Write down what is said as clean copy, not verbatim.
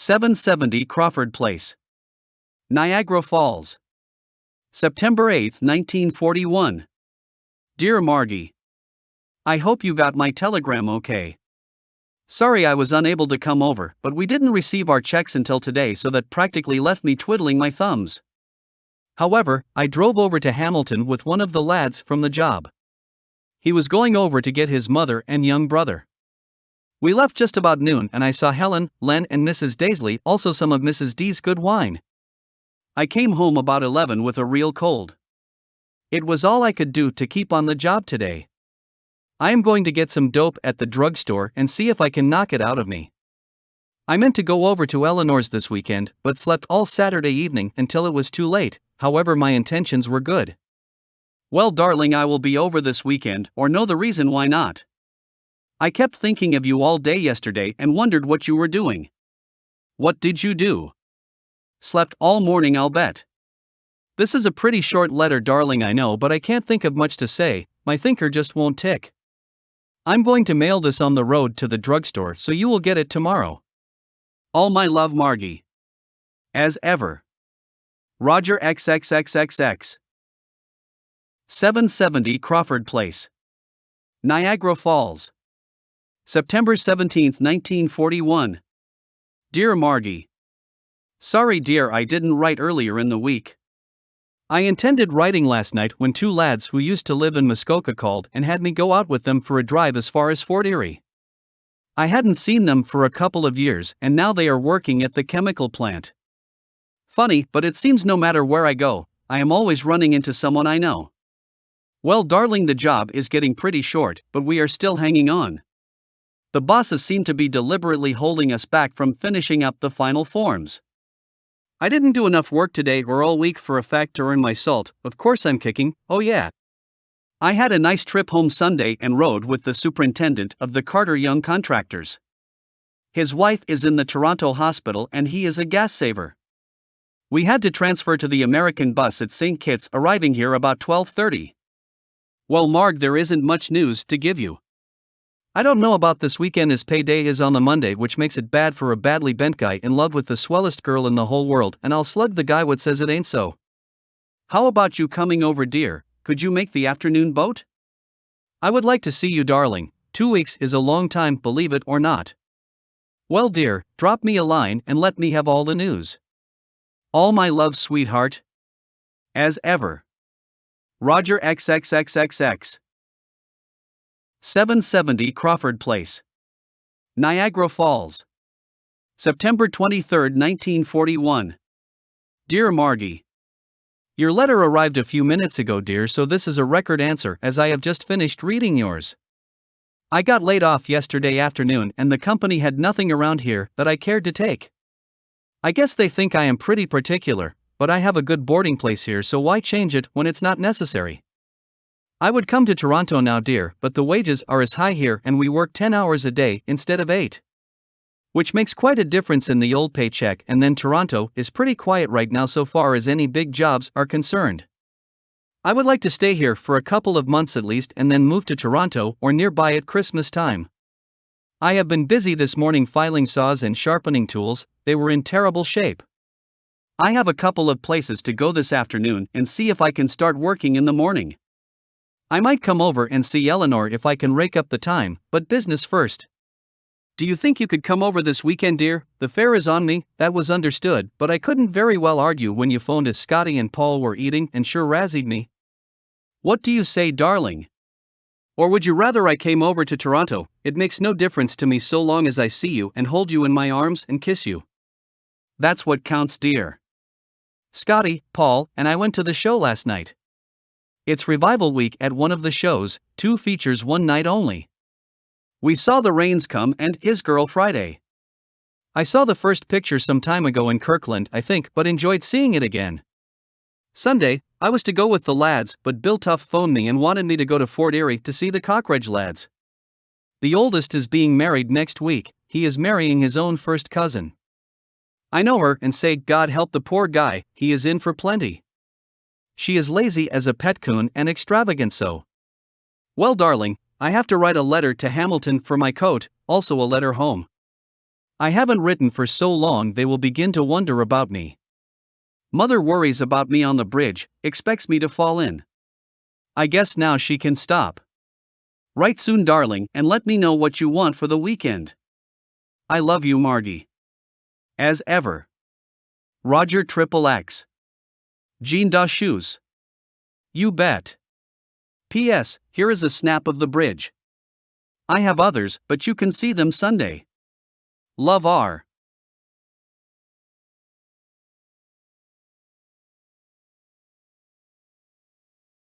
770 Crawford Place, Niagara Falls. September 8, 1941. Dear Margie, I hope you got my telegram okay. Sorry I was unable to come over, but we didn't receive our checks until today, so that practically left me twiddling my thumbs. However, I drove over to Hamilton with one of the lads from the job. He was going over to get his mother and young brother. We left just about noon, and I saw Helen, Len, and Mrs. Daisley, also some of Mrs. D's good wine. I came home about 11 with a real cold. It was all I could do to keep on the job today. I am going to get some dope at the drugstore and see if I can knock it out of me. I meant to go over to Eleanor's this weekend, but slept all Saturday evening until it was too late. However, my intentions were good. Well, darling, I will be over this weekend, or know the reason why not. I kept thinking of you all day yesterday and wondered what you were doing. What did you do? Slept all morning, I'll bet. This is a pretty short letter, darling, I know, but I can't think of much to say. My thinker just won't tick. I'm going to mail this on the road to the drugstore, so you will get it tomorrow. All my love, Margie. As ever. Roger XXXXX. 770 Crawford Place, Niagara Falls. September 17, 1941. Dear Margie. Sorry dear, I didn't write earlier in the week. I intended writing last night when two lads who used to live in Muskoka called and had me go out with them for a drive as far as Fort Erie. I hadn't seen them for a couple of years, and now they are working at the chemical plant. Funny, but it seems no matter where I go, I am always running into someone I know. Well, darling, the job is getting pretty short, but we are still hanging on. The bosses seem to be deliberately holding us back from finishing up the final forms. I didn't do enough work today or all week for a fact to earn my salt. Of course I'm kicking, oh yeah. I had a nice trip home Sunday and rode with the superintendent of the Carter Young Contractors. His wife is in the Toronto hospital and he is a gas saver. We had to transfer to the American bus at St. Kitts, arriving here about 12:30. Well, Marg, there isn't much news to give you. I don't know about this weekend, as payday is on the Monday, which makes it bad for a badly bent guy in love with the swellest girl in the whole world, and I'll slug the guy what says it ain't so. How about you coming over, dear? Could you make the afternoon boat? I would like to see you, darling. 2 weeks is a long time, believe it or not. Well, dear, drop me a line and let me have all the news. All my love, sweetheart. As ever. Roger XXXXX. 770 Crawford Place, Niagara Falls. September 23, 1941. Dear Margie. Your letter arrived a few minutes ago, dear, so this is a record answer as I have just finished reading yours. I got laid off yesterday afternoon and the company had nothing around here that I cared to take. I guess they think I am pretty particular, but I have a good boarding place here, so why change it when it's not necessary? I would come to Toronto now, dear, but the wages are as high here and we work 10 hours a day instead of 8. Which makes quite a difference in the old paycheck, and then Toronto is pretty quiet right now so far as any big jobs are concerned. I would like to stay here for a couple of months at least and then move to Toronto or nearby at Christmas time. I have been busy this morning filing saws and sharpening tools, they were in terrible shape. I have a couple of places to go this afternoon and see if I can start working in the morning. I might come over and see Eleanor if I can rake up the time, but business first. Do you think you could come over this weekend, dear? The fare is on me, that was understood, but I couldn't very well argue when you phoned as Scotty and Paul were eating and sure razzied me. What do you say, darling? Or would you rather I came over to Toronto? It makes no difference to me so long as I see you and hold you in my arms and kiss you. That's what counts, dear. Scotty, Paul, and I went to the show last night. It's revival week at one of the shows, 2 features one night only. We saw The Rains Come and His Girl Friday. I saw the first picture some time ago in Kirkland, I think, but enjoyed seeing it again. Sunday, I was to go with the lads, but Bill Tuff phoned me and wanted me to go to Fort Erie to see the Cockridge lads. The oldest is being married next week, he is marrying his own first cousin. I know her and say God help the poor guy, he is in for plenty. She is lazy as a pet coon and extravagant so. Well, darling, I have to write a letter to Hamilton for my coat, also a letter home. I haven't written for so long they will begin to wonder about me. Mother worries about me on the bridge, expects me to fall in. I guess now she can stop. Write soon, darling, and let me know what you want for the weekend. I love you, Margie. As ever. Roger XXX. Jean da shoes. You bet. P.S. Here is a snap of the bridge. I have others, but you can see them Sunday. Love R.